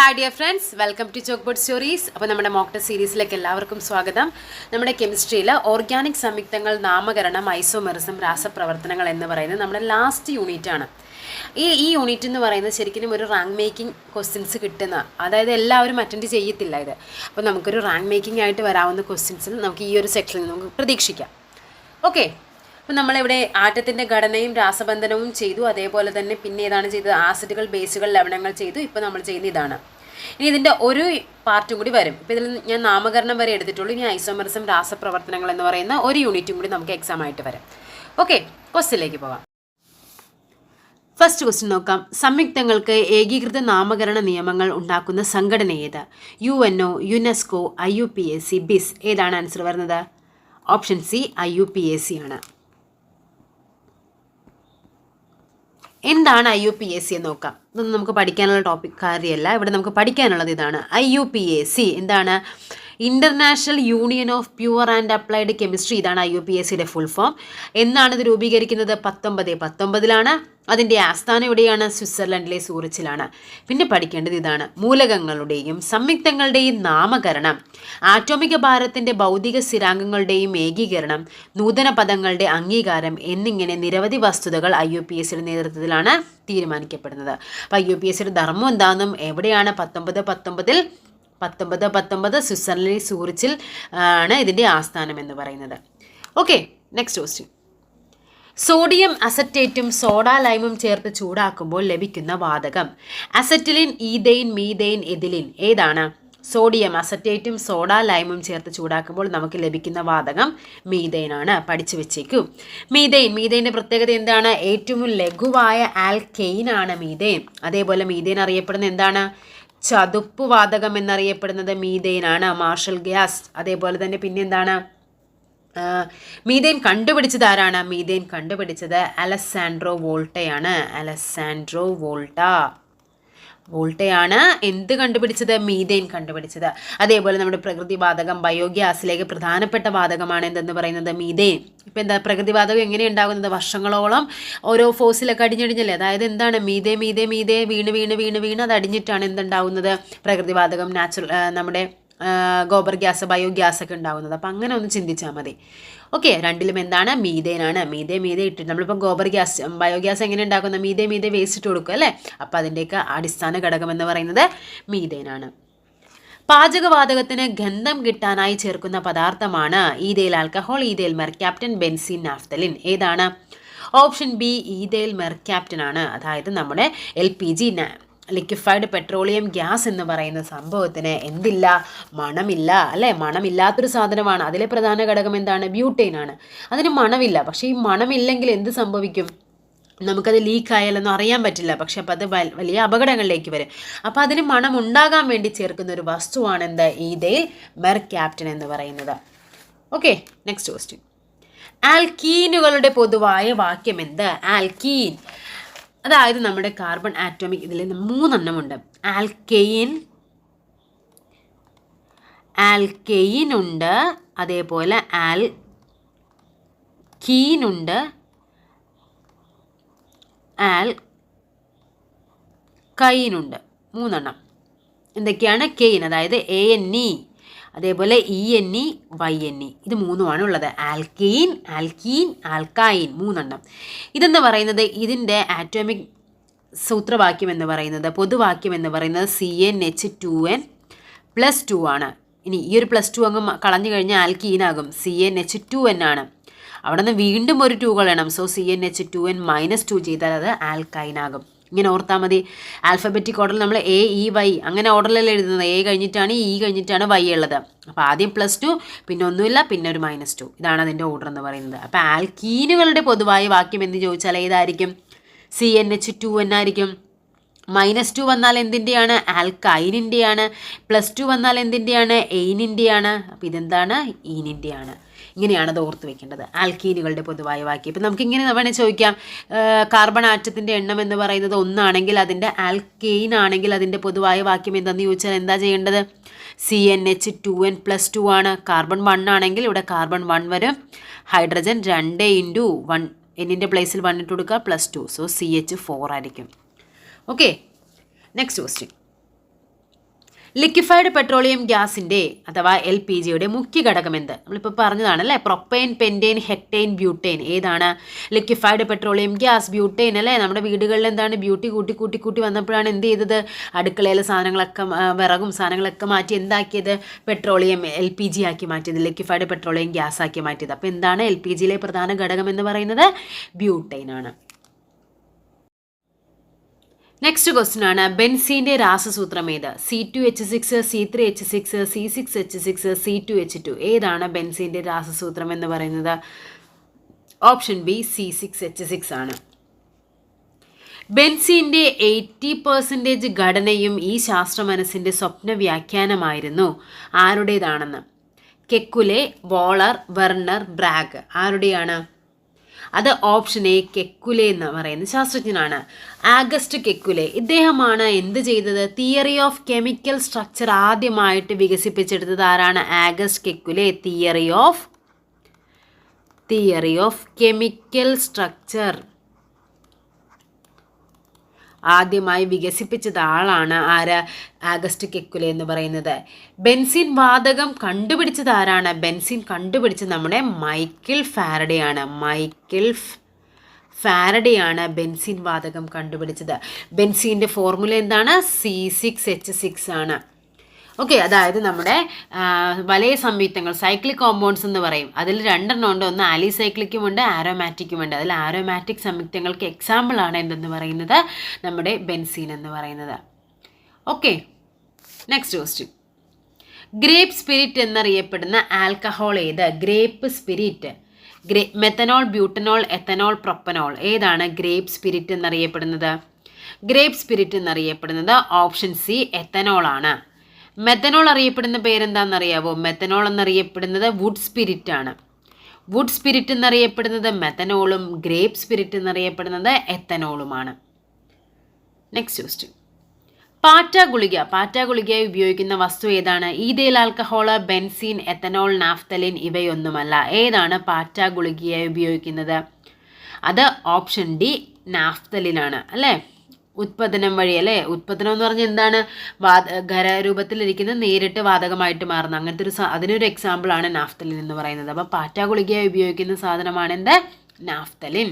Hi dear friends, welcome to chalk board stories. അപ്പോൾ നമ്മുടെ mock test സീരീസിലേക്ക് എല്ലാവർക്കും സ്വാഗതം. നമ്മുടെ കെമിസ്ട്രിയിൽ ഓർഗാനിക് സംയുക്തങ്ങൾ, നാമകരണം, ഐസോമെറിസം, രാസപ്രവർത്തനങ്ങൾ എന്ന് പറയുന്നത് നമ്മുടെ ലാസ്റ്റ് യൂണിറ്റാണ്. ഈ യൂണിറ്റ് എന്ന് പറയുന്നത് ശരിക്കും ഒരു റാങ്ക് മേക്കിംഗ് ക്വസ്റ്റ്യൻസ് കിട്ടുന്ന, അതായത് എല്ലാവരും അറ്റൻഡ് ചെയ്യത്തില്ല ഇത്. അപ്പോൾ നമുക്കൊരു റാങ്ക് മേക്കിംഗ് ആയിട്ട് വരാവുന്ന ക്വസ്റ്റ്യൻസിൽ നമുക്ക് ഈ ഒരു സെക്ഷനിൽ നമുക്ക് പ്രതീക്ഷിക്കാം. ഓക്കെ, അപ്പോൾ നമ്മളിവിടെ ആറ്റത്തിൻ്റെ ഘടനയും രാസബന്ധനവും ചെയ്തു. അതേപോലെ തന്നെ പിന്നെ ഏതാണ് ചെയ്തത്? ആസിഡുകൾ, ബേസുകൾ, ലവണങ്ങൾ ചെയ്തു. ഇപ്പോൾ നമ്മൾ ചെയ്യുന്ന ഇതാണ്. ഇനി ഇതിൻ്റെ ഒരു പാർട്ടും കൂടി വരും. ഇപ്പോൾ ഇതിൽ ഞാൻ നാമകരണം വരെ എടുത്തിട്ടുള്ളൂ. ഇനി ഐസോമെറിസം, രാസപ്രവർത്തനങ്ങൾ എന്ന് പറയുന്ന ഒരു യൂണിറ്റും കൂടി നമുക്ക് എക്സാം ആയിട്ട് വരും. ഓക്കെ, ക്വസ്റ്റ്യനിലേക്ക് പോകാം. ഫസ്റ്റ് ക്വസ്റ്റ്യൻ നോക്കാം. സംയുക്തങ്ങൾക്ക് ഏകീകൃത നാമകരണ നിയമങ്ങൾ ഉണ്ടാക്കുന്ന സംഘടന ഏത്? UNO, UNESCO, IUPAC, BIS. ഏതാണ് ആൻസർ വരുന്നത്? ഓപ്ഷൻ സി IUPAC ആണ്. എന്താണ് IUPAC എന്ന് നോക്കാം. ഇതൊന്നും നമുക്ക് പഠിക്കാനുള്ള കാര്യമല്ല. ഇവിടെ നമുക്ക് പഠിക്കാനുള്ളത് ഇതാണ്. IUPAC എന്താണ്? International union of pure and applied chemistry. ഇതാണ് IUPACയുടെ ഫുൾ ഫോം. എന്നാണ് ഇത് രൂപീകരിക്കുന്നത്? 1919 അതിൻ്റെ ആസ്ഥാനം എവിടെയാണ്? സ്വിറ്റ്സർലൻഡിലെ സൂറിച്ചിലാണ്. പിന്നെ പഠിക്കേണ്ടത് ഇതാണ്. മൂലകങ്ങളുടെയും സംയുക്തങ്ങളുടെയും നാമകരണം, ആറ്റോമിക ഭാരത്തിൻ്റെ ഭൗതിക സ്ഥിരാങ്കങ്ങളുടെയും ഏകീകരണം, നൂതന പദങ്ങളുടെ അംഗീകാരം എന്നിങ്ങനെ നിരവധി വസ്തുതകൾ IUPACയുടെ നേതൃത്വത്തിലാണ് തീരുമാനിക്കപ്പെടുന്നത്. അപ്പോൾ IUPACയുടെ ധർമ്മം എന്താണെന്നും എവിടെയാണ് 1919 സ്വിറ്റ്സർലൻഡിലെ സൂറിച്ചിൽ ആണ് ഇതിൻ്റെ ആസ്ഥാനം എന്ന് പറയുന്നത്. Okay, next question. സോഡിയം അസറ്റേറ്റും സോഡ ലൈമും ചേർത്ത് ചൂടാക്കുമ്പോൾ ലഭിക്കുന്ന വാതകം? Acetylene, ethane, methane, ethylene. ഏതാണ്? സോഡിയം അസറ്റേറ്റും സോഡ ലൈമും ചേർത്ത് ചൂടാക്കുമ്പോൾ നമുക്ക് ലഭിക്കുന്ന വാതകം മീഥെയ്ൻ ആണ്. പഠിച്ചു വെച്ചേക്കൂ. മീഥെയ്ൻ്റെ പ്രത്യേകത എന്താണ്? ഏറ്റവും ലഘുവായ ആൽക്കെയിൻ ആണ് മീഥെയ്ൻ. അതേപോലെ മീഥെയ്ൻ അറിയപ്പെടുന്ന എന്താണ്? ചതുപ്പ് വാതകം എന്നറിയപ്പെടുന്നത് മീഥെയ്ൻ ആണ്, മാർഷൽ ഗ്യാസ്. അതേപോലെ തന്നെ പിന്നെ എന്താണ്? മീഥെയ്ൻ കണ്ടുപിടിച്ചത് ആരാണ്? മീഥെയ്ൻ കണ്ടുപിടിച്ചത് അലസാൻഡ്രോ വോൾട്ടയാണ്. വോൾട്ടയാണ് എന്ത് കണ്ടുപിടിച്ചത്? മീഥെയ്ൻ കണ്ടുപിടിച്ചത്. അതേപോലെ നമ്മുടെ പ്രകൃതിവാതകം, ബയോഗ്യാസിലേക്ക് പ്രധാനപ്പെട്ട വാതകമാണ് എന്തെന്ന് പറയുന്നത്? മീഥെയ്ൻ. ഇപ്പം എന്താ പ്രകൃതിവാതകം എങ്ങനെ ഉണ്ടാകുന്നത്? വർഷങ്ങളോളം ഓരോ ഫോസിലൊക്കെ അടിഞ്ഞടിഞ്ഞല്ലേ. അതായത് എന്താണ്? മീഥെയ്ൻ വീണ് അത് അടിഞ്ഞിട്ടാണ് എന്തുണ്ടാവുന്നത്? പ്രകൃതിവാതകം, നമ്മുടെ ഗോബർ ഗ്യാസ്, ബയോഗ്യാസ് ഒക്കെ ഉണ്ടാകുന്നത്. അപ്പം അങ്ങനെ ഒന്ന് ചിന്തിച്ചാൽ മതി. ഓക്കെ, രണ്ടിലും എന്താണ്? മീഥെയ്ൻ ആണ്. മീഥെയ്ൻ ഇട്ടിട്ട് നമ്മളിപ്പോൾ ഗോബർ ഗ്യാസ്, ബയോഗ്യാസ് എങ്ങനെ ഉണ്ടാക്കുന്നത്? മീഥെയ്ൻ വേസ്റ്റ് ഇട്ട് കൊടുക്കും അല്ലേ. അപ്പം അതിൻ്റെയൊക്കെ അടിസ്ഥാന ഘടകം എന്ന് പറയുന്നത് മീഥെയ്ൻ ആണ്. പാചകവാതകത്തിന് ഗന്ധം കിട്ടാനായി ചേർക്കുന്ന പദാർത്ഥമാണ് ethyl alcohol, ethyl mercaptan, benzene, naphthalene. ഏതാണ്? ഓപ്ഷൻ ബി ഈഥൈൽ മെർക്യാപ്റ്റൻ ആണ്. അതായത് നമ്മുടെ LPG, ലിക്വിഫൈഡ് പെട്രോളിയം ഗ്യാസ് എന്ന് പറയുന്ന സംഭവത്തിന് എന്തില്ല? മണമില്ല അല്ലേ. മണമില്ലാത്തൊരു സാധനമാണ്. അതിലെ പ്രധാന ഘടകം എന്താണ്? ബ്യൂട്ടൈൻ ആണ്. അതിന് മണമില്ല. പക്ഷേ ഈ മണമില്ലെങ്കിൽ എന്ത് സംഭവിക്കും? നമുക്കത് ലീക്കായാലൊന്നും അറിയാൻ പറ്റില്ല. പക്ഷെ അപ്പോൾ അത് വലിയ അപകടങ്ങളിലേക്ക് വരും. അപ്പോൾ അതിന് മണം ഉണ്ടാകാൻ വേണ്ടി ചേർക്കുന്ന ഒരു വസ്തുവാണ് എന്ത്? ഈഥൈൽ മെർക്യാപ്റ്റൻ എന്ന് പറയുന്നത്. Okay, next question. ആൽക്കീനുകളുടെ പൊതുവായ വാക്യം എന്ത്? ആൽക്കീൻ അതായത് നമ്മുടെ കാർബൺ ആറ്റോമിക് ഇതിൽ 3 ഉണ്ട്. ആൽക്കെയിൻ ഉണ്ട്, അതേപോലെ ആൽക്കീൻ ഉണ്ട്, ആൽക്കൈൻ ഉണ്ട്. 3 എന്തൊക്കെയാണ്? കെയിൻ അതായത് ANE, അതേപോലെ ENE, YNE. ഇത് 3 ഉള്ളത്. Alkene, alkyne 3. ഇതെന്ന് പറയുന്നത് ഇതിൻ്റെ ആറ്റോമിക് സൂത്രവാക്യം എന്ന് പറയുന്നത്, പൊതുവാക്യം എന്ന് പറയുന്നത് CnH2n+2 ആണ്. ഇനി ഈ ഒരു +2 അങ്ങ് കളഞ്ഞു കഴിഞ്ഞാൽ ആൽക്കീനാകും. CnH2n ആണ്. അവിടെ നിന്ന് വീണ്ടും ഒരു 2 കളയണം. സോ CnH2n-2 ചെയ്താൽ അത് ആൽക്കൈനാകും. ഇങ്ങനെ ഓർത്താൽ മതി. ആൽഫബറ്റിക് ഓർഡറിൽ നമ്മൾ AEY അങ്ങനെ ഓർഡറിലല്ലേ എഴുതുന്നത്. A കഴിഞ്ഞിട്ടാണ് E കഴിഞ്ഞിട്ടാണ് Y ഉള്ളത്. അപ്പോൾ ആദ്യം +2, പിന്നെ ഒന്നുമില്ല, പിന്നെ ഒരു -2. ഇതാണ് അതിൻ്റെ ഓർഡർ എന്ന് പറയുന്നത്. അപ്പോൾ ആൽക്കീനുകളുടെ പൊതുവായ വാക്യം എന്ന് ചോദിച്ചാൽ ഏതായിരിക്കും? CnH2n ആയിരിക്കും. -2 വന്നാൽ എന്തിൻ്റെയാണ്? ആൽക്കൈനിൻ്റെയാണ്. +2 വന്നാൽ എന്തിൻ്റെയാണ്? എയിനിൻ്റെയാണ്. അപ്പോൾ ഇതെന്താണ്? ഈനിൻ്റെയാണ്. ഇങ്ങനെയാണ് അത് ഓർത്ത് വെക്കേണ്ടത്. ആൽക്കീനുകളുടെ പൊതുവായ വാക്യം. ഇപ്പം നമുക്കിങ്ങനെ വേണേൽ ചോദിക്കാം, കാർബൺ ആറ്റത്തിൻ്റെ എണ്ണം എന്ന് പറയുന്നത് 1 ആണെങ്കിൽ അതിൻ്റെ ആൽക്കെയിൻ ആണെങ്കിൽ അതിൻ്റെ പൊതുവായ വാക്യം എന്താണെന്ന് ചോദിച്ചാൽ എന്താ ചെയ്യേണ്ടത്? CnH2n+2 ആണ്. കാർബൺ 1 ആണെങ്കിൽ ഇവിടെ കാർബൺ 1 വരും. ഹൈഡ്രജൻ 2 × 1, എന്നിൻ്റെ പ്ലേസിൽ 1 ഇട്ട് കൊടുക്കുക, +2. സോ CH4 ആയിരിക്കും. Okay, next question. Liquefied petroleum ഗ്യാസിൻ്റെ അഥവാ LPG മുഖ്യ ഘടകം എന്ത്? നമ്മളിപ്പോൾ പറഞ്ഞതാണ് അല്ലേ, പ്രൊപ്പൈൻ, പെൻറ്റെയിൻ, ഹെക്ടെയിൻ, ബ്യൂട്ടെയിൻ. ഏതാണ്? ലിക്വിഫൈഡ് പെട്രോളിയം ഗ്യാസ്, ബ്യൂട്ടെയിൻ അല്ലേ. നമ്മുടെ വീടുകളിൽ എന്താണ് ബ്യൂട്ടി കൂട്ടി വന്നപ്പോഴാണ് എന്ത് ചെയ്തത്? അടുക്കളയിലെ സാധനങ്ങളൊക്കെ വിറകും സാധനങ്ങളൊക്കെ മാറ്റി എന്താക്കിയത്? പെട്രോളിയം LPG ആക്കി മാറ്റിയത്, ലിക്വിഫൈഡ് പെട്രോളിയം ഗ്യാസ് ആക്കി മാറ്റിയത്. അപ്പോൾ എന്താണ് LPG പ്രധാന ഘടകം എന്ന് പറയുന്നത്? ബ്യൂട്ടെയിൻ ആണ്. നെക്സ്റ്റ് ക്വസ്റ്റ്യൻ ആണ്, ബെൻസീൻ്റെ രാസസൂത്രം ഏത്? C2H6, C3H6, C6H6, C2H2. ഏതാണ് ബെൻസീൻ്റെ രാസസൂത്രം എന്ന് പറയുന്നത്? ഓപ്ഷൻ ബി C6H6 ആണ്. ബെൻസീൻ്റെ 80% ഘടനയും ഈ ശാസ്ത്രമനസ്സിൻ്റെ സ്വപ്ന വ്യാഖ്യാനമായിരുന്നു. ആരുടേതാണെന്ന്? കെക്കുലെ, വോളർ, വെർണർ, ബ്രാഗ്. ആരുടെയാണ്? അത് ഓപ്ഷൻ എ കെക്കുലെ എന്ന് പറയുന്ന ശാസ്ത്രജ്ഞനാണ്. ആഗസ്റ്റ് കെക്കുലെ. ഇദ്ദേഹമാണ് എന്ത് ചെയ്തത്? തിയറി ഓഫ് കെമിക്കൽ സ്ട്രക്ചർ ആദ്യമായിട്ട് വികസിപ്പിച്ചെടുത്തത് ആരാണ്? August Kekule. Theory of chemical structure ആദ്യമായി വികസിപ്പിച്ചത് ആളാണ് ആര്? ആഗസ്റ്റ് കെക്കുലെ എന്ന് പറയുന്നത്. ബെൻസിൻ വാതകം കണ്ടുപിടിച്ചത് ആരാണ്? ബെൻസിൻ കണ്ടുപിടിച്ചത് നമ്മുടെ മൈക്കിൾ ഫാരഡേ ആണ്. ഫാരഡേ ആണ് ബെൻസിൻ വാതകം കണ്ടുപിടിച്ചത്. ബെൻസിൻ്റെ ഫോർമുല എന്താണ്? C6H6 ആണ്. ഓക്കെ, അതായത് നമ്മുടെ വലയ സംയുക്തങ്ങൾ സൈക്ലിക് കോമ്പൗണ്ട്സ് എന്ന് പറയും. അതിൽ 2 ഉണ്ട്. ഒന്ന് ആലിസൈക്ലിക്കും ഉണ്ട്, ആരോമാറ്റിക്കും ഉണ്ട്. അതിൽ ആരോമാറ്റിക് സംയുക്തങ്ങൾക്ക് എക്സാമ്പിളാണ് എന്തെന്ന് പറയുന്നത്? നമ്മുടെ ബെൻസീൻ എന്ന് പറയുന്നത്. Okay, next question. Grape spirit എന്നറിയപ്പെടുന്ന ആൽക്കഹോൾ ഏത്? Grape spirit. Methanol, butanol, ethanol, propanol. ഏതാണ് ഗ്രേപ്പ് സ്പിരിറ്റ് എന്നറിയപ്പെടുന്നത്? ഗ്രേപ്പ് സ്പിരിറ്റ് എന്നറിയപ്പെടുന്നത് ഓപ്ഷൻ സി എത്തനോൾ ആണ്. മെത്തനോൾ അറിയപ്പെടുന്ന പേരെന്താണെന്നറിയാവോ? മെത്തനോൾ എന്നറിയപ്പെടുന്നത് വുഡ് സ്പിരിറ്റ് ആണ്. വുഡ് സ്പിരിറ്റ് എന്നറിയപ്പെടുന്നത് മെത്തനോളും ഗ്രേപ്പ് സ്പിരിറ്റ് എന്നറിയപ്പെടുന്നത് എത്തനോളുമാണ്. Next question. പാറ്റ ഗുളികയായി ഉപയോഗിക്കുന്ന വസ്തു ഏതാണ്? Ethyl alcohol, benzene, ethanol, naphthalene. ഇവയൊന്നുമല്ല. ഏതാണ് പാറ്റ ഗുളികയായി ഉപയോഗിക്കുന്നത്? അത് ഓപ്ഷൻ ഡി നാഫ്തലിനാണ് അല്ലേ. ഉത്പതനം വഴി അല്ലേ. ഉത്പതനം എന്ന് പറഞ്ഞാൽ എന്താണ്? ഖരരൂപത്തിലിരിക്കുന്ന നേരിട്ട് വാതകമായിട്ട് മാറുന്ന അങ്ങനത്തെ അതിനൊരു എക്സാമ്പിളാണ് നാഫ്തലിൻ എന്ന് പറയുന്നത്. അപ്പോൾ പാറ്റ ഗുളികയായി ഉപയോഗിക്കുന്ന സാധനമാണ് എന്ത്? നാഫ്തലിൻ.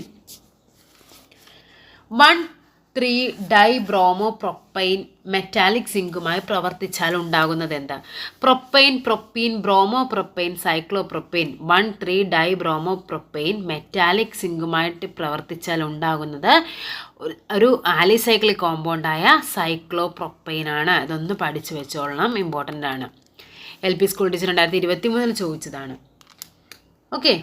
1,3-ഡൈബ്രോമോപ്രൊപ്പൈൻ മെറ്റാലിക് സിങ്കുമായി പ്രവർത്തിച്ചാൽ ഉണ്ടാകുന്നത് എന്താ? Propane, propene, bromopropane, cyclopropane. 1,3-ഡൈബ്രോമോപ്രൊപ്പൈൻ മെറ്റാലിക് സിങ്കുമായിട്ട് പ്രവർത്തിച്ചാൽ ഉണ്ടാകുന്നത് ഒരു ആലിസൈക്ലിക് കോമ്പൗണ്ടായ സൈക്ലോപ്രൊപ്പൈൻ ആണ്. ഇതൊന്ന് പഠിച്ചു വെച്ചോളണം, ഇമ്പോർട്ടൻ്റ് ആണ്. LP സ്കൂൾ ടീച്ചർ 2023 ചോദിച്ചതാണ്. ഓക്കെ,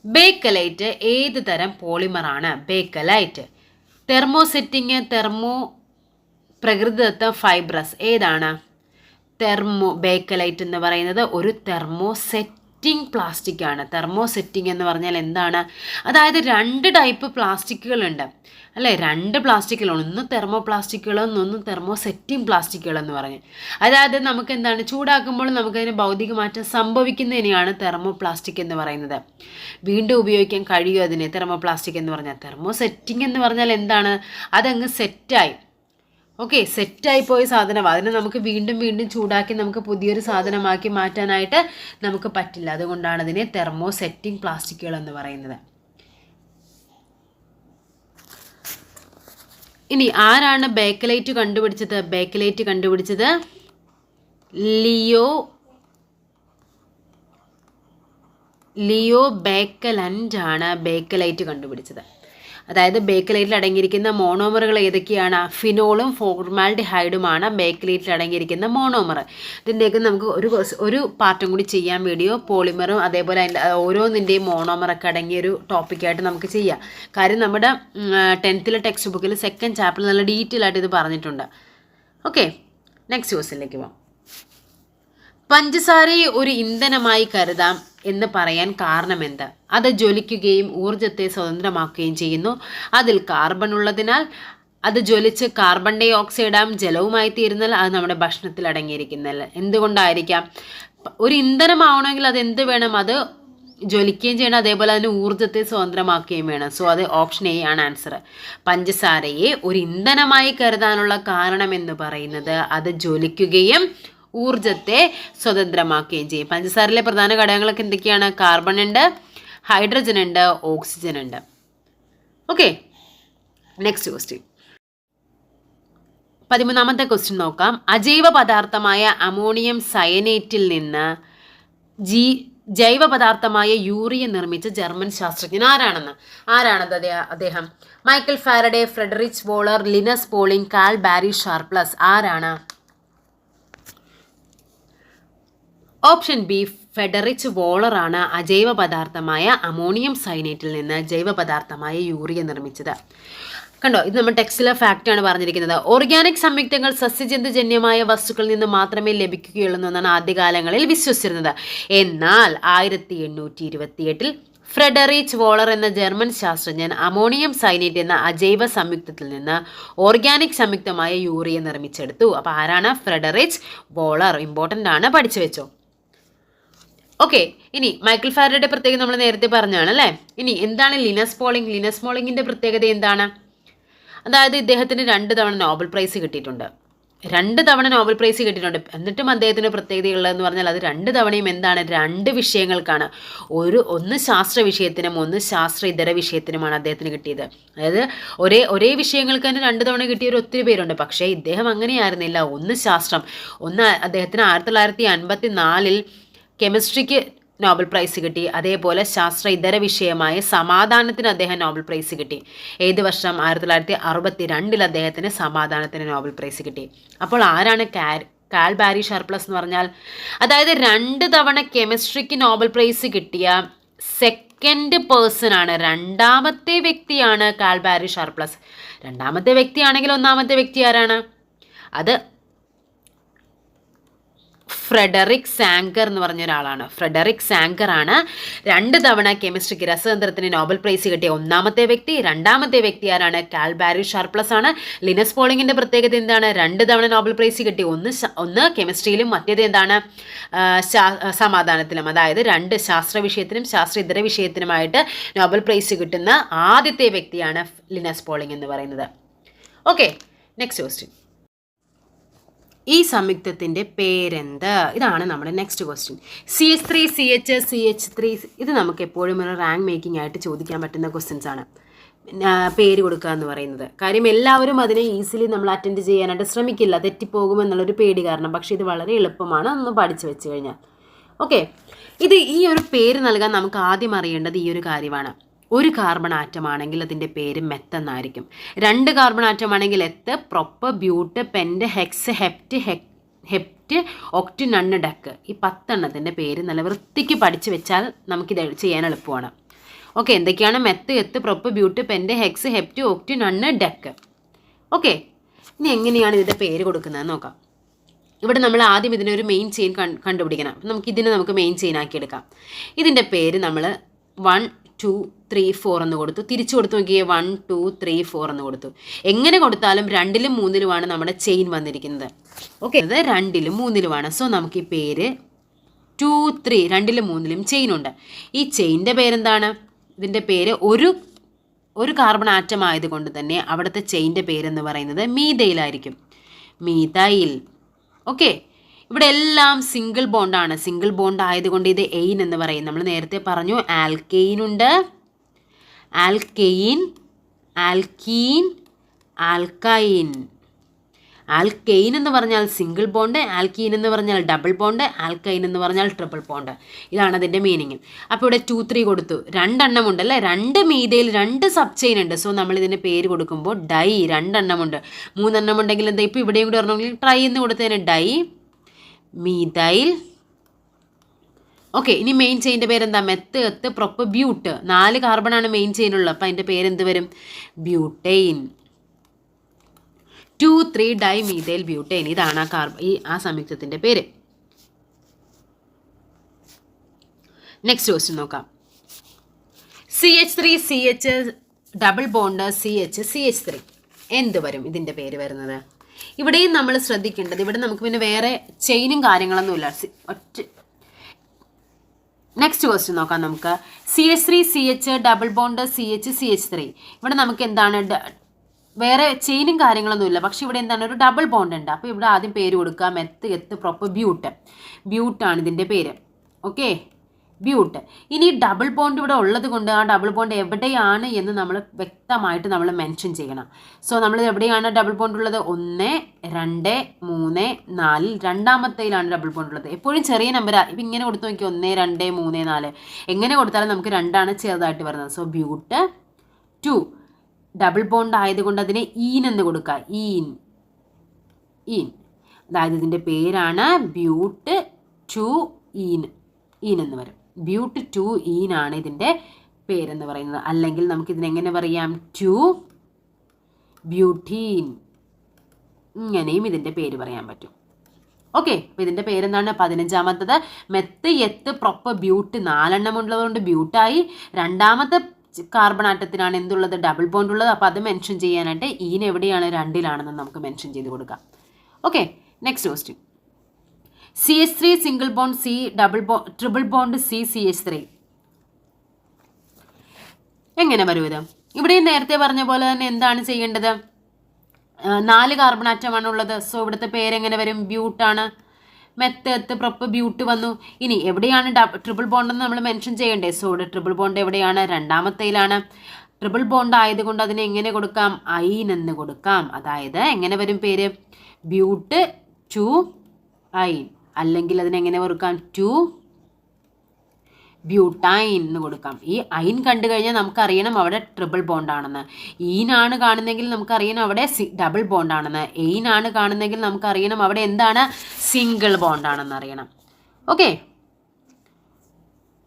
ബേക്കലൈറ്റ് ഏത് തരം പോളിമറാണ്? ബേക്കലൈറ്റ് പ്രകൃതിദത്ത ഫൈബ്രസ്. ഏതാണ്? ബേക്കലൈറ്റ് എന്ന് പറയുന്നത് ഒരു തെർമോസെറ്റിംഗ് പ്ലാസ്റ്റിക് ആണ്. തെർമോസെറ്റിംഗ് എന്ന് പറഞ്ഞാൽ എന്താണ്? അതായത് 2 ടൈപ്പ് പ്ലാസ്റ്റിക്കുകളുണ്ട് അല്ലേ. 2 പ്ലാസ്റ്റിക്കുകൾ, ഒന്ന് തെർമോ പ്ലാസ്റ്റിക്കുകൾ, ഒന്ന് തെർമോസെറ്റിംഗ് പ്ലാസ്റ്റിക്കുകൾ എന്ന് പറഞ്ഞ്. അതായത് നമുക്ക് എന്താണ്, ചൂടാക്കുമ്പോൾ നമുക്കതിന് ഭൗതിക മാറ്റം സംഭവിക്കുന്നതിനെയാണ് തെർമോ പ്ലാസ്റ്റിക് എന്ന് പറയുന്നത്. വീണ്ടും ഉപയോഗിക്കാൻ കഴിയും അതിനെ. തെർമോ പ്ലാസ്റ്റിക് എന്ന് പറഞ്ഞാൽ. തെർമോസെറ്റിംഗ് എന്ന് പറഞ്ഞാൽ എന്താണ്? അതങ്ങ് സെറ്റായി. ഓക്കെ, സെറ്റായി പോയ സാധനം. അതിനെ നമുക്ക് വീണ്ടും ചൂടാക്കി നമുക്ക് പുതിയൊരു സാധനമാക്കി മാറ്റാനായിട്ട് നമുക്ക് പറ്റില്ല. അതുകൊണ്ടാണ് അതിനെ തെർമോസെറ്റിംഗ് പ്ലാസ്റ്റിക്കുകൾ എന്ന് പറയുന്നത്. ഇനി ആരാണ് ബേക്കലൈറ്റ് കണ്ടുപിടിച്ചത്? ബേക്കലൈറ്റ് കണ്ടുപിടിച്ചത് ലിയോ ബേക്കലൻഡ് ആണ് ബേക്കലൈറ്റ് കണ്ടുപിടിച്ചത്. അതായത് ബേക്കലൈറ്റിൽ അടങ്ങിയിരിക്കുന്ന മോണോമറുകൾ ഏതൊക്കെയാണ്? ഫിനോളും ഫോർമാൽഡിഹൈഡുമാണ് ബേക്കലൈറ്റിൽ അടങ്ങിയിരിക്കുന്ന മോണോമർ. ഇതിൻ്റെയൊക്കെ നമുക്ക് ഒരു പാർട്ടും കൂടി ചെയ്യാം വീഡിയോ. പോളിമറും അതേപോലെ അതിൻ്റെ ഓരോന്നിൻ്റെയും മോണോമറൊക്കെ അടങ്ങിയൊരു ടോപ്പിക്കായിട്ട് നമുക്ക് ചെയ്യാം. കാര്യം നമ്മുടെ 10th ടെക്സ്റ്റ് ബുക്കിൽ 2nd ചാപ്റ്ററിൽ നല്ല ഡീറ്റെയിൽ ആയിട്ട് ഇത് പറഞ്ഞിട്ടുണ്ട്. ഓക്കെ, നെക്സ്റ്റ് ക്വസ്റ്റ്യനിലേക്ക് പോകാം. പഞ്ചസാരയെ ഒരു ഇന്ധനമായി കരുതാം എന്ന് പറയാൻ കാരണം എന്ത്? അത് ജ്വലിക്കുകയും ഊർജത്തെ സ്വതന്ത്രമാക്കുകയും ചെയ്യുന്നു. അതിൽ കാർബൺ ഉള്ളതിനാൽ അത് ജ്വലിച്ച് കാർബൺ ഡൈ ഓക്സൈഡാം ജലവുമായി തീരുന്നാൽ അത് നമ്മുടെ ഭക്ഷണത്തിൽ അടങ്ങിയിരിക്കുന്നില്ല. എന്തുകൊണ്ടായിരിക്കാം? ഒരു ഇന്ധനമാവണമെങ്കിൽ അത് എന്ത് വേണം? അത് ജ്വലിക്കുകയും ചെയ്യണം, അതേപോലെ അതിന് ഊർജ്ജത്തെ സ്വതന്ത്രമാക്കുകയും വേണം. സോ അത് ഓപ്ഷൻ എ ആണ് ആൻസർ. പഞ്ചസാരയെ ഒരു ഇന്ധനമായി കരുതാനുള്ള കാരണം എന്ന് പറയുന്നത് അത് ജ്വലിക്കുകയും ഊർജ്ജത്തെ സ്വതന്ത്രമാക്കുകയും ചെയ്യും. പഞ്ചസാരയിലെ പ്രധാന ഘടകങ്ങളൊക്കെ എന്തൊക്കെയാണ്? കാർബൺ ഉണ്ട്, ഹൈഡ്രജൻ ഉണ്ട്, ഓക്സിജൻ ഉണ്ട്. Okay, next question. 13ാമത്തെ ക്വസ്റ്റ്യൻ നോക്കാം. അജൈവ പദാർത്ഥമായ അമോണിയം സയനേറ്റിൽ നിന്ന് ജൈവ പദാർത്ഥമായ യൂറിയ നിർമ്മിച്ച ജർമ്മൻ ശാസ്ത്രജ്ഞൻ ആരാണത്? അദ്ദേഹം Michael Faraday, Friedrich Wohler, Linus Pauling, Karl Barry Sharpless. ആരാണ്? ഓപ്ഷൻ ബി ഫ്രെഡറിച്ച് വോളർ ആണ് അജൈവ പദാർത്ഥമായ അമോണിയം സയനേറ്റിൽ നിന്ന് ജൈവ പദാർത്ഥമായ യൂറിയ നിർമ്മിച്ചത്. കണ്ടോ, ഇത് നമ്മൾ ടെക്സ്റ്റിലെ ഫാക്റ്റാണ് പറഞ്ഞിരിക്കുന്നത്. ഓർഗാനിക് സംയുക്തങ്ങൾ സസ്യജന്തുജന്യമായ വസ്തുക്കളിൽ നിന്ന് മാത്രമേ ലഭിക്കുകയുള്ളൂ എന്നാണ് ആദ്യകാലങ്ങളിൽ വിശ്വസിച്ചിരുന്നത്. എന്നാൽ 1828 ഫ്രെഡറിച്ച് വോളർ എന്ന ജർമ്മൻ ശാസ്ത്രജ്ഞൻ അമോണിയം സയനേറ്റ് എന്ന അജൈവ സംയുക്തത്തിൽ നിന്ന് ഓർഗാനിക് സംയുക്തമായ യൂറിയ നിർമ്മിച്ചെടുത്തു. അപ്പോൾ ആരാണ്? Friedrich Wöhler. ഇമ്പോർട്ടൻ്റ് ആണ്, പഠിച്ചു വെച്ചോ. ഓക്കെ, ഇനി മൈക്കൽ ഫാരഡയുടെ പ്രത്യേകത നമ്മൾ നേരത്തെ പറഞ്ഞാണ് അല്ലേ. ഇനി എന്താണ് ലിനസ് പോളിംഗ്? ലിനസ് പോളിംഗിൻ്റെ പ്രത്യേകത എന്താണ്? അതായത് ഇദ്ദേഹത്തിന് 2 തവണ നോബൽ പ്രൈസ് കിട്ടിയിട്ടുണ്ട്. 2 തവണ നോബൽ പ്രൈസ് കിട്ടിയിട്ടുണ്ട്. എന്നിട്ടും അദ്ദേഹത്തിന് പ്രത്യേകതയുള്ളതെന്ന് പറഞ്ഞാൽ അത് 2 തവണയും എന്താണ്? 2 വിഷയങ്ങൾക്കാണ്. ഒന്ന് ശാസ്ത്ര വിഷയത്തിനും ഒന്ന് ശാസ്ത്ര ഇതര വിഷയത്തിനുമാണ് അദ്ദേഹത്തിന് കിട്ടിയത്. അതായത് ഒരേ വിഷയങ്ങൾക്ക് തന്നെ 2 തവണ കിട്ടിയവർ ഒത്തിരി പേരുണ്ട്. പക്ഷേ ഇദ്ദേഹം അങ്ങനെയായിരുന്നില്ല. ഒന്ന് ശാസ്ത്രം, ഒന്ന് അദ്ദേഹത്തിന് 1954 കെമിസ്ട്രിക്ക് നോബൽ പ്രൈസ് കിട്ടി. അതേപോലെ ശാസ്ത്ര ഇതര വിഷയമായ സമാധാനത്തിന് അദ്ദേഹം നോബൽ പ്രൈസ് കിട്ടി. ഏത് വർഷം? 1962 അദ്ദേഹത്തിന് സമാധാനത്തിന് നോബൽ പ്രൈസ് കിട്ടി. അപ്പോൾ ആരാണ് കാൾ ബാരി ഷാർപ്ലസ് എന്ന് പറഞ്ഞാൽ? അതായത് 2 തവണ കെമിസ്ട്രിക്ക് നോബൽ പ്രൈസ് കിട്ടിയ സെക്കൻഡ് പേഴ്സൺ ആണ്, 2ാമത്തെ വ്യക്തിയാണ് കാൾ ബാരി ഷാർപ്ലസ്. 2ാമത്തെ വ്യക്തിയാണെങ്കിൽ 1ാമത്തെ വ്യക്തി ആരാണ്? അത് ഫ്രെഡറിക് സാങ്കർ എന്ന് പറഞ്ഞ ഒരാളാണ്. ഫ്രെഡറിക് സാങ്കർ ആണ് 2 തവണ കെമിസ്ട്രിക്ക് രസതന്ത്രത്തിന് നോബൽ പ്രൈസ് കിട്ടിയ 1ാമത്തെ വ്യക്തി. 2ാമത്തെ വ്യക്തി ആരാണ്? കാൾ ബാരി ഷാർപ്ലസ് ആണ്. ലിനസ് പോളിംഗിന്റെ പ്രത്യേകത എന്താണ്? 2 തവണ നോബൽ പ്രൈസ് കിട്ടി. ഒന്ന് കെമിസ്ട്രിയിലും മറ്റേത് എന്താണ്? സമാധാനത്തിലും. അതായത് 2 ശാസ്ത്ര വിഷയത്തിനും ശാസ്ത്ര ഇതര വിഷയത്തിനുമായിട്ട് നോബൽ പ്രൈസ് കിട്ടുന്ന ആദ്യത്തെ വ്യക്തിയാണ് ലിനസ് പോളിംഗ് എന്ന് പറയുന്നത്. Okay, next question. ഈ സംയുക്തത്തിൻ്റെ പേരെന്ത്? ഇതാണ് നമ്മുടെ നെക്സ്റ്റ് ക്വസ്റ്റ്യൻ. CH3, CH3 ഇത് നമുക്ക് എപ്പോഴും ഒരു റാങ്ക് മേക്കിംഗ് ആയിട്ട് ചോദിക്കാൻ പറ്റുന്ന ക്വസ്റ്റ്യൻസ് ആണ്. പേര് കൊടുക്കുക എന്ന് പറയുന്നത്. കാര്യം എല്ലാവരും അതിനെ ഈസിലി നമ്മൾ അറ്റൻഡ് ചെയ്യാനായിട്ട് ശ്രമിക്കില്ല, തെറ്റിപ്പോകുമെന്നുള്ളൊരു പേടി കാരണം. പക്ഷേ ഇത് വളരെ എളുപ്പമാണ്, ഒന്ന് പഠിച്ചു വെച്ച് കഴിഞ്ഞാൽ. ഓക്കെ, ഈ ഒരു പേര് നൽകാൻ നമുക്ക് ആദ്യം അറിയേണ്ടത് ഈ ഒരു കാര്യമാണ്. ഒരു കാർബൺ ആറ്റം ആണെങ്കിൽ അതിൻ്റെ പേര് മെത്ത് എന്നായിരിക്കും. 2 കാർബൺ ആറ്റം ആണെങ്കിൽ eth, prop, but, pent, hex, hept, oct, non, dec. ഈ 10 എണ്ണത്തിൻ്റെ പേര് നല്ല വൃത്തിക്ക് പഠിച്ചു വെച്ചാൽ നമുക്കിത് ചെയ്യാൻ എളുപ്പമാണ്. ഓക്കെ, എന്തൊക്കെയാണ്? Meth, eth, prop, but, pent, hex, hept, oct, non, dec. Okay, ഇനി എങ്ങനെയാണ് ഇതിൻ്റെ പേര് കൊടുക്കുന്നതെന്ന് നോക്കാം. ഇവിടെ നമ്മൾ ആദ്യം ഇതിനൊരു മെയിൻ ചെയിൻ കണ്ടുപിടിക്കണം. നമുക്ക് മെയിൻ ചെയിൻ ആക്കി എടുക്കാം. ഇതിൻ്റെ പേര് നമ്മൾ 1 2 3 4 എന്ന് കൊടുത്തു. തിരിച്ചു കൊടുത്തു നോക്കിയേ, 1 2 3 4 എന്ന് കൊടുത്തു. എങ്ങനെ കൊടുത്താലും 2ലും 3ലുമാണ് നമ്മുടെ ചെയിൻ വന്നിരിക്കുന്നത്. ഓക്കെ, അത് 2ലും 3ലുമാണ്. സോ നമുക്ക് ഈ പേര് 2 3 2ലും 3ലും ചെയിൻ ഉണ്ട്. ഈ ചെയിൻ്റെ പേരെന്താണ്? ഇതിൻ്റെ പേര് ഒരു കാർബൺ ആറ്റം ആയതുകൊണ്ട് തന്നെ അവിടുത്തെ ചെയിൻ്റെ പേരെന്ന് പറയുന്നത് മീഥൈലായിരിക്കും. മീഥൈൽ. ഓക്കെ, ഇവിടെ എല്ലാം സിംഗിൾ ബോണ്ടാണ്. സിംഗിൾ ബോണ്ട് ആയതുകൊണ്ട് ഇത് എയിൻ എന്ന് പറയും. നമ്മൾ നേരത്തെ പറഞ്ഞു ആൽക്കെയിൻ ഉണ്ട്, ആൽക്കെയിൻ, ആൽക്കീൻ, ആൽക്കൈൻ. ആൽക്കെയിൻ എന്ന് പറഞ്ഞാൽ സിംഗിൾ ബോണ്ട്, ആൽക്കീൻ എന്ന് പറഞ്ഞാൽ ഡബിൾ ബോണ്ട്, ആൽക്കൈൻ എന്ന് പറഞ്ഞാൽ ട്രിപ്പിൾ ബോണ്ട്. ഇതാണ് അതിൻ്റെ മീനിങ്. അപ്പോൾ ഇവിടെ 2 3 കൊടുത്തു. 2 എണ്ണം ഉണ്ടല്ലേ, 2 മീഥൈൽ, 2 സബ് ചെയിൻ ഉണ്ട്. സോ നമ്മൾ ഇതിൻ്റെ പേര് കൊടുക്കുമ്പോൾ ഡൈ. 2 എണ്ണമുണ്ട്. 3 എണ്ണം ഉണ്ടെങ്കിൽ എന്താ? ഇപ്പോൾ ഇവിടെയും കൂടി പറഞ്ഞെങ്കിൽ ട്രൈ എന്ന് കൊടുത്തതിന് ഡൈ മീഥൈൽ. ഓക്കെ, ഇനി മെയിൻ ചെയിൻ്റെ പേരെന്താ? Meth, eth, prop, ബ്യൂട്ട്. 4 കാർബണാണ് മെയിൻ ചെയിനുള്ളത്. അപ്പോൾ അതിൻ്റെ പേരെന്ത് വരും? ബ്യൂട്ടൈൻ. 2 3 dye methyl butyne. ഇതാണ് ആ സംയുക്തത്തിൻ്റെ പേര്. നെക്സ്റ്റ് ക്വസ്റ്റ്യൻ നോക്കാം. CH3 CH double bond CH3 എന്ത് വരും ഇതിൻ്റെ പേര് വരുന്നത്? ഇവിടെയും നമ്മൾ ശ്രദ്ധിക്കേണ്ടത്, ഇവിടെ നമുക്ക് പിന്നെ വേറെ ചെയിനും കാര്യങ്ങളൊന്നുമില്ല. നെക്സ്റ്റ് ക്വസ്റ്റ്യൻ നോക്കാം നമുക്ക്. CH3 CH double bond CH3. ഇവിടെ നമുക്ക് എന്താണ് വേറെ ചെയിനും കാര്യങ്ങളൊന്നുമില്ല, പക്ഷെ ഇവിടെ എന്താണ് ഒരു ഡബിൾ ബോണ്ട് ഉണ്ട്. അപ്പോൾ ഇവിടെ ആദ്യം പേര് കൊടുക്കുക മെത്ത് പ്രൊപ്പ് ബ്യൂട്ടാണ് ഇതിൻ്റെ പേര്. ഓക്കെ, ബ്യൂട്ട്. ഇനി ഡബിൾ ബോണ്ട് ഇവിടെ ഉള്ളത് കൊണ്ട് ആ ഡബിൾ ബോണ്ട് എവിടെയാണ് എന്ന് നമ്മൾ വ്യക്തമായിട്ട് നമ്മൾ മെൻഷൻ ചെയ്യണം. സോ നമ്മൾ എവിടെയാണ് ഡബിൾ ബോണ്ട് ഉള്ളത്? 1, 2, 3, 4 രണ്ടാമത്തേലാണ് ഡബിൾ ബോണ്ട് ഉള്ളത്. എപ്പോഴും ചെറിയ നമ്പറാണ്. ഇപ്പം ഇങ്ങനെ കൊടുത്ത് നോക്കി 1, 2, 3, 4 എങ്ങനെ കൊടുത്താലും നമുക്ക് 2 ചെറുതായിട്ട് വരുന്നത്. സോ ബ്യൂട്ട് 2 ഡബിൾ ബോണ്ട് ആയതുകൊണ്ട് അതിനെ ഈൻ എന്ന് കൊടുക്കുക. ഈൻ അതായത് ഇതിൻ്റെ പേരാണ് ബ്യൂട്ട് 2 ഈൻ എന്ന് വരും. ബ്യൂട്ട് 2 ഈനാണ് ഇതിൻ്റെ പേരെന്ന് പറയുന്നത്. അല്ലെങ്കിൽ നമുക്കിതിനെങ്ങനെ പറയാം? 2 ബ്യൂട്ടീൻ, ഇങ്ങനെയും ഇതിൻ്റെ പേര് പറയാൻ പറ്റും. ഓക്കെ, അപ്പോൾ ഇതിൻ്റെ പേരെന്താണ്? 15ാമത്തത് മെത്ത് പ്രൊപ്പ് ബ്യൂട്ട് 4 ഉള്ളതുകൊണ്ട് ബ്യൂട്ടായി. രണ്ടാമത്തെ കാർബൺ ആറ്റത്തിനാണ് എന്തുള്ളത്? ഡബിൾ ബോണ്ട് ഉള്ളത്. അപ്പോൾ അത് മെൻഷൻ ചെയ്യാനായിട്ട് ഈൻ എവിടെയാണ്? 2 നമുക്ക് മെൻഷൻ ചെയ്ത് കൊടുക്കാം. Okay, next question. CH3 single bond C triple bond CH3 എങ്ങനെ വരും ഇത്? ഇവിടെ നേരത്തെ പറഞ്ഞ പോലെ തന്നെ എന്താണ് ചെയ്യേണ്ടത്? 4 കാർബൺ ആറ്റമാണ് ഉള്ളത്. സോ ഇവിടുത്തെ പേരെങ്ങനെ വരും? ബ്യൂട്ടാണ്. മെത്ത് പ്രൊപ്പ് ബ്യൂട്ട് വന്നു. ഇനി എവിടെയാണ് ട്രിപ്പിൾ ബോണ്ട് എന്ന് നമ്മൾ മെൻഷൻ ചെയ്യണ്ടേ? സോ ഇവിടെ ട്രിപ്പിൾ ബോണ്ട് എവിടെയാണ്? രണ്ടാമത്തേലാണ്. ട്രിപ്പിൾ ബോണ്ട് ആയതുകൊണ്ട് അതിനെ എങ്ങനെ കൊടുക്കാം? ഐൻ എന്ന് കൊടുക്കാം. അതായത് എങ്ങനെ വരും പേര്? ബ്യൂട്ട് 2 ഐൻ. അല്ലെങ്കിൽ അതിനെങ്ങനെ കൊടുക്കാം? 2 ബ്യൂട്ടൈൻ എന്ന് കൊടുക്കാം. ഈ ഐൻ കണ്ടു കഴിഞ്ഞാൽ നമുക്കറിയണം അവിടെ ട്രിപ്പിൾ ബോണ്ടാണെന്ന്. ഈനാണ് കാണുന്നെങ്കിൽ നമുക്കറിയണം അവിടെ ഡബിൾ ബോണ്ടാണെന്ന്. എയിനാണ് കാണുന്നെങ്കിൽ നമുക്കറിയണം അവിടെ എന്താണ്? സിംഗിൾ ബോണ്ടാണെന്ന് അറിയണം. ഓക്കെ,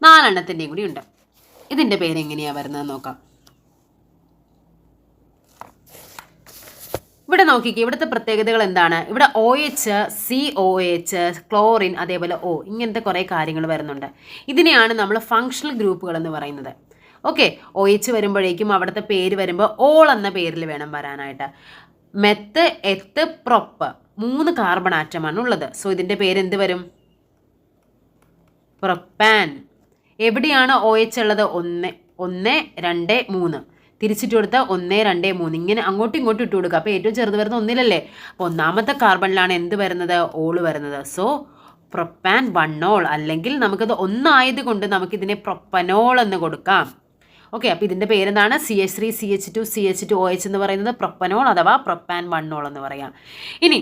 4 കൂടി ഉണ്ട്. ഇതിൻ്റെ പേരെങ്ങനെയാണ് വരുന്നത് നോക്കാം. ഇവിടെ നോക്കിക്കേ, ഇവിടുത്തെ പ്രത്യേകതകൾ എന്താണ്? ഇവിടെ OH, COH, ക്ലോറിൻ, അതേപോലെ O, ഇങ്ങനത്തെ കുറേ കാര്യങ്ങൾ വരുന്നുണ്ട്. ഇതിനെയാണ് നമ്മൾ ഫങ്ഷണൽ ഗ്രൂപ്പുകൾ എന്ന് പറയുന്നത്. ഓക്കെ, OH വരുമ്പോഴേക്കും അവിടുത്തെ പേര് വരുമ്പോൾ ഓൾ എന്ന പേരിൽ വേണം വരാനായിട്ട്. മെത്ത് പ്രൊപ്പ് 3 കാർബൺ ആറ്റമാണ് ഉള്ളത്. സോ ഇതിൻ്റെ പേര് എന്ത് വരും? പ്രൊപ്പാൻ. എവിടെയാണ് OH ഉള്ളത്? 1, 2, 3 തിരിച്ചിട്ട് കൊടുത്താൽ 1, 2, 3 ഇങ്ങനെ അങ്ങോട്ടും ഇങ്ങോട്ടും ഇട്ട് കൊടുക്കുക. അപ്പോൾ ഏറ്റവും ചെറുത് വരുന്നത് 1-ലല്ലേ? അപ്പോൾ 1ാമത്തെ കാർബണിലാണ് എന്ത് വരുന്നത്? ഓള് വരുന്നത്. സോ പ്രൊപ്പാൻ 1 അല്ലെങ്കിൽ നമുക്കത് 1 ആയതുകൊണ്ട് നമുക്കിതിനെ പ്രൊപ്പനോൾ എന്ന് കൊടുക്കാം. ഓക്കെ, അപ്പോൾ ഇതിൻ്റെ പേരെന്താണ്? CH3 CH2 CH2OH എന്ന് പറയുന്നത് പ്രൊപ്പനോൾ അഥവാ പ്രൊപ്പാൻ 1 എന്ന് പറയാം. ഇനി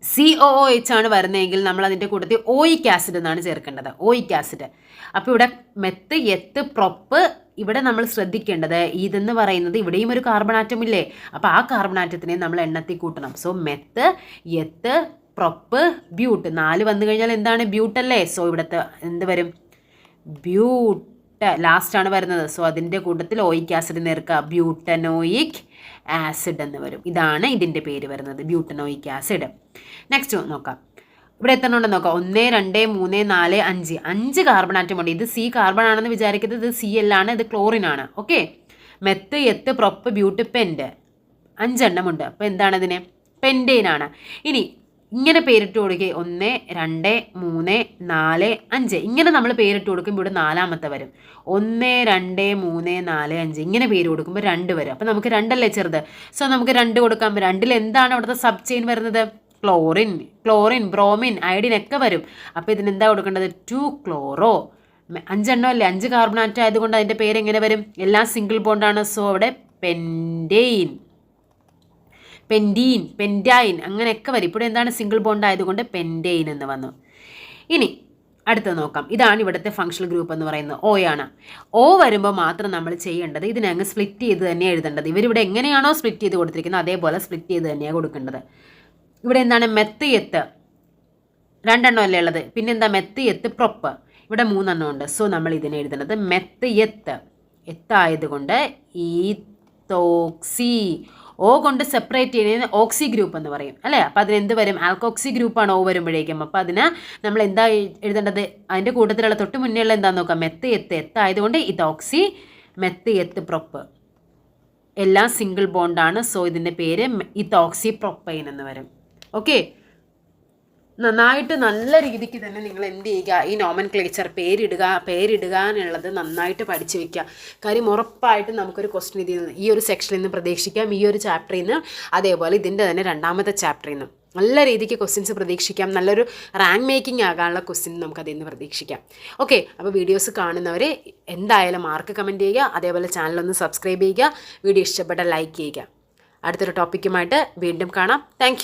COOH ആണ് വരുന്നതെങ്കിൽ നമ്മൾ അതിൻ്റെ കൂട്ടത്തിൽ ഓയിക് ആസിഡ് എന്നാണ് ചേർക്കേണ്ടത്. Oic acid. അപ്പോൾ ഇവിടെ മെത്ത് പ്രൊപ്പ് ഇവിടെ നമ്മൾ ശ്രദ്ധിക്കേണ്ടത് ഇതെന്ന് പറയുന്നത് ഇവിടെയും ഒരു കാർബൺ ആറ്റം ഇല്ലേ? അപ്പോൾ ആ കാർബൺ ആറ്റത്തിനെ നമ്മൾ എണ്ണത്തിൽ കൂട്ടണം. സോ മെത്ത് പ്രൊപ്പ് ബ്യൂട്ട് 4 വന്നു കഴിഞ്ഞാൽ എന്താണ്? ബ്യൂട്ടല്ലേ? സോ ഇവിടുത്തെ എന്ത് വരും? ബ്യൂട്ട് ലാസ്റ്റാണ് വരുന്നത്. സോ അതിൻ്റെ കൂട്ടത്തിൽ ഓയിക് ആസിഡ് നേർക്കുക. ബ്യൂട്ടനോയിക് ആസിഡ് എന്ന് വരും. ഇതാണ് ഇതിൻ്റെ പേര് വരുന്നത്, ബ്യൂട്ടനോയിക് ആസിഡ്. നെക്സ്റ്റ് നോക്കാം. ഇവിടെ എത്ര ഉണ്ടെന്ന് നോക്കാം. 1, 2, 3, 4, 5 കാർബൺ ആറ്റം ഉണ്ട്. ഇത് C കാർബൺ ആണെന്ന് വിചാരിക്കുന്നത്. ഇത് Cl ആണ്, ഇത് ക്ലോറിൻ ആണ്. ഓക്കെ, മെത്ത് പ്രൊപ്പ് ബ്യൂട്ട് പെൻറ്റ് 5 ഉണ്ട്. അപ്പോൾ എന്താണ് ഇതിന്? പെൻറ്റെയിൻ ആണ്. ഇനി ഇങ്ങനെ പേരിട്ട് കൊടുക്കുക. 1, 2, 3, 4, 5 ഇങ്ങനെ നമ്മൾ പേരിട്ട് കൊടുക്കുമ്പോൾ ഇവിടെ 4ാമത്തെ വരും. 1, 2, 3, 4, 5 ഇങ്ങനെ പേര് കൊടുക്കുമ്പോൾ 2 വരും. അപ്പോൾ നമുക്ക് 2 ചെറുത്. സോ നമുക്ക് 2 കൊടുക്കാം. 2ൽ എന്താണ് അവിടുത്തെ സബ് ചെയിൻ വരുന്നത്? ക്ലോറിൻ, ബ്രോമിൻ, അയഡിൻ ഒക്കെ വരും. അപ്പോൾ ഇതിനെന്താ കൊടുക്കേണ്ടത്? 2 ക്ലോറോ. 5 അല്ലേ? 5 കാർബൺ ആറ്റം ആയതുകൊണ്ട് അതിൻ്റെ പേര് എങ്ങനെ വരും? എല്ലാം സിംഗിൾ ബോണ്ടാണ്. സോ അവിടെ പെൻറ്റൈൻ അങ്ങനെയൊക്കെ വരും. ഇവിടെ എന്താണ്? സിംഗിൾ ബോണ്ട് ആയതുകൊണ്ട് പെൻറ്റെയിൻ എന്ന് വന്നു. ഇനി അടുത്തത് നോക്കാം. ഇതാണ് ഇവിടുത്തെ ഫങ്ഷണൽ ഗ്രൂപ്പ് എന്ന് പറയുന്നത്. O ആണ്. O വരുമ്പോൾ മാത്രം നമ്മൾ ചെയ്യേണ്ടത് ഇതിനെ അങ്ങ് സ്പ്ലിറ്റ് ചെയ്ത് തന്നെ എഴുതേണ്ടത്. ഇവരിവിടെ എങ്ങനെയാണോ സ്പ്ലിറ്റ് ചെയ്ത് കൊടുത്തിരിക്കുന്നത് അതേപോലെ സ്പ്ലിറ്റ് ചെയ്ത് തന്നെയാണ് കൊടുക്കേണ്ടത്. ഇവിടെ എന്താണ്? മെത്ത് 2 അല്ലേ ഉള്ളത്? പിന്നെന്താ? മെത്ത് പ്രൊപ്പ് ഇവിടെ 3 ഉണ്ട്. സോ നമ്മൾ ഇതിനെ എഴുതുന്നത് മെത്ത് ആയതുകൊണ്ട് ഈത്തോക്സി. O കൊണ്ട് സെപ്പറേറ്റ് ചെയ്യുന്നതിന് ഓക്സി ഗ്രൂപ്പ് എന്ന് പറയും അല്ലേ? അപ്പോൾ അതിനെന്ത് വരും? ആൽക്കോക്സി ഗ്രൂപ്പാണ് O വരുമ്പോഴേക്കും. അപ്പോൾ അതിന് നമ്മൾ എന്താ എഴുതേണ്ടത്? അതിൻ്റെ കൂട്ടത്തിലുള്ള തൊട്ട് മുന്നേ ഉള്ള എന്താണെന്ന് നോക്കാം. മെത്ത് ആയതുകൊണ്ട് ഇതോക്സി, മെത്ത് പ്രൊപ്പ് എല്ലാം സിംഗിൾ ബോണ്ടാണ്. സോ ഇതിൻ്റെ പേര് ഇതോക്സി പ്രൊപ്പൈൻ എന്ന് വരും. ഓക്കെ, നന്നായിട്ട് നല്ല രീതിക്ക് തന്നെ നിങ്ങൾ എന്ത് ചെയ്യുക, ഈ നോമൻക്ലേച്ചർ പേരിടുക എന്നുള്ളത് നന്നായിട്ട് പഠിച്ചു വെക്കുക. കാര്യം ഉറപ്പായിട്ടും നമുക്കൊരു ക്വസ്റ്റ്യൻ ഇതിൽ നിന്ന് ഈ ഒരു സെക്ഷനിൽ നിന്ന് പ്രതീക്ഷിക്കാം, ഈ ഒരു ചാപ്റ്ററിൽ നിന്ന്, അതേപോലെ ഇതിൻ്റെ തന്നെ രണ്ടാമത്തെ ചാപ്റ്ററിൽ നിന്ന് നല്ല രീതിക്ക് ക്വസ്റ്റ്യൻസ് പ്രതീക്ഷിക്കാം. നല്ലൊരു റാങ്ക് മേക്കിംഗ് ആകാനുള്ള ക്വസ്റ്റ്യൻ നമുക്കതിൽ നിന്ന് പ്രതീക്ഷിക്കാം. ഓക്കെ, അപ്പോൾ വീഡിയോസ് കാണുന്നവരെ എന്തായാലും മാർക്ക് കമൻറ്റ് ചെയ്യുക, അതേപോലെ ചാനലൊന്ന് സബ്സ്ക്രൈബ് ചെയ്യുക, വീഡിയോ ഇഷ്ടപ്പെട്ട ലൈക്ക് ചെയ്യുക. അടുത്തൊരു ടോപ്പിക്കുമായിട്ട് വീണ്ടും കാണാം. താങ്ക്